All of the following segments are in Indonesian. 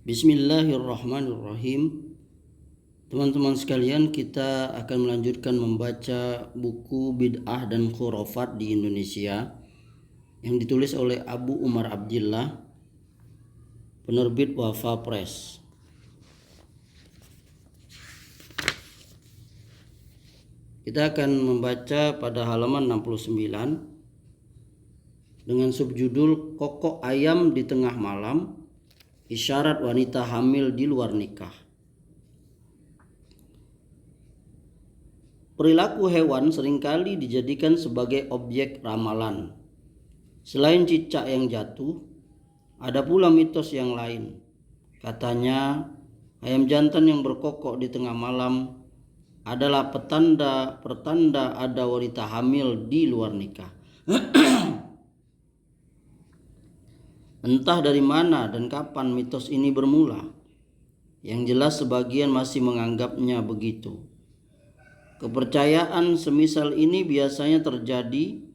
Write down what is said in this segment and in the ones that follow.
Bismillahirrahmanirrahim. Teman-teman sekalian, kita akan melanjutkan membaca buku Bid'ah dan Khurafat di Indonesia yang ditulis oleh Abu Umar Abdillah, penerbit Wafa Press. Kita akan membaca pada halaman 69 dengan subjudul Kokok Ayam di Tengah Malam, Isyarat Wanita Hamil di Luar Nikah. Perilaku hewan seringkali dijadikan sebagai objek ramalan. Selain cicak yang jatuh, ada pula mitos yang lain. Katanya, ayam jantan yang berkokok di tengah malam adalah pertanda ada wanita hamil di luar nikah. Entah dari mana dan kapan mitos ini bermula. Yang jelas sebagian masih menganggapnya begitu. Kepercayaan semisal ini biasanya terjadi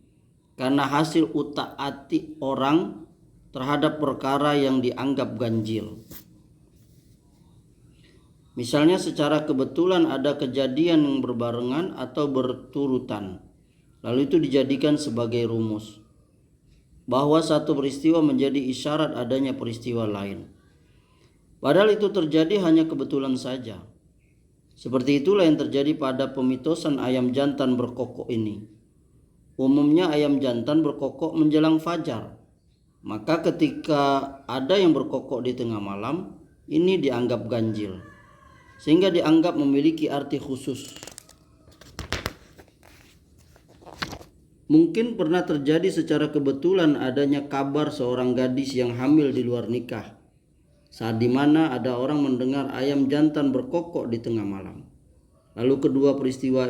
karena hasil utak-atik orang terhadap perkara yang dianggap ganjil. Misalnya secara kebetulan ada kejadian yang berbarengan atau berturutan, lalu itu dijadikan sebagai rumus bahwa satu peristiwa menjadi isyarat adanya peristiwa lain. Padahal itu terjadi hanya kebetulan saja. Seperti itulah yang terjadi pada pemitosan ayam jantan berkokok ini. Umumnya ayam jantan berkokok menjelang fajar. Maka ketika ada yang berkokok di tengah malam, ini dianggap ganjil, sehingga dianggap memiliki arti khusus. Mungkin pernah terjadi secara kebetulan adanya kabar seorang gadis yang hamil di luar nikah, saat dimana ada orang mendengar ayam jantan berkokok di tengah malam. Lalu kedua peristiwa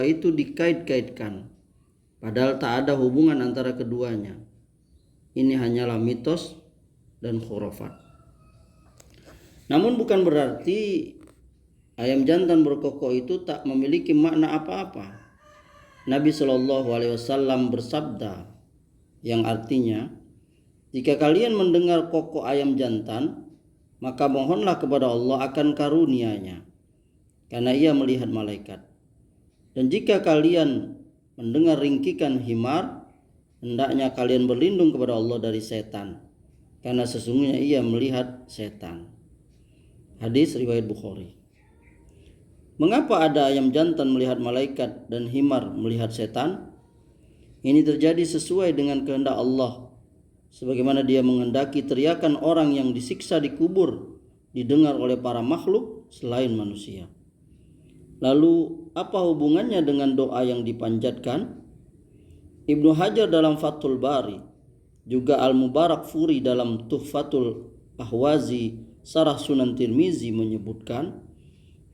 itu dikait-kaitkan, padahal tak ada hubungan antara keduanya. Ini hanyalah mitos dan khurafat. Namun bukan berarti ayam jantan berkokok itu tak memiliki makna apa-apa. Nabi Shallallahu Alaihi Wasallam bersabda yang artinya, jika kalian mendengar kokok ayam jantan, maka mohonlah kepada Allah akan karunia-Nya, karena Ia melihat malaikat. Dan jika kalian mendengar ringkikan himar, hendaknya kalian berlindung kepada Allah dari setan, karena sesungguhnya Ia melihat setan. Hadis riwayat Bukhari. Mengapa ada ayam jantan melihat malaikat dan himar melihat setan? Ini terjadi sesuai dengan kehendak Allah, sebagaimana Dia menghendaki teriakan orang yang disiksa di kubur didengar oleh para makhluk selain manusia. Lalu apa hubungannya dengan doa yang dipanjatkan? Ibnu Hajar dalam Fathul Bari, juga Al-Mubarak Furi dalam Tuhfatul Ahwazi Sarah Sunan Tirmizi menyebutkan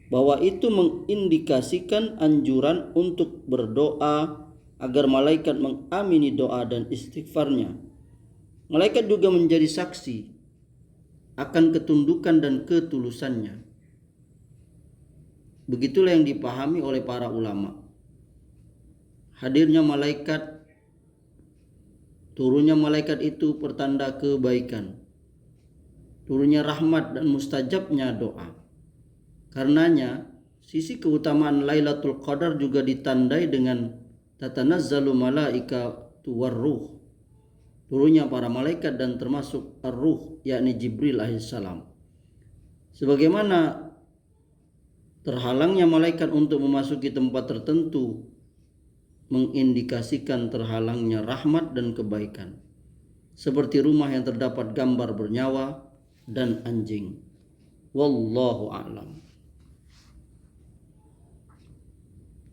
bahwa itu mengindikasikan anjuran untuk berdoa agar malaikat mengamini doa dan istighfarnya. Malaikat juga menjadi saksi akan ketundukan dan ketulusannya. Begitulah yang dipahami oleh para ulama. Hadirnya malaikat, turunnya malaikat itu pertanda kebaikan, turunnya rahmat dan mustajabnya doa. Karenanya, sisi keutamaan Lailatul Qadar juga ditandai dengan tatanazzalu malaikatu warruh, turunnya para malaikat dan termasuk ar-ruh, yakni Jibril alaihissalam. Sebagaimana terhalangnya malaikat untuk memasuki tempat tertentu mengindikasikan terhalangnya rahmat dan kebaikan, seperti rumah yang terdapat gambar bernyawa dan anjing. Wallahu a'lam.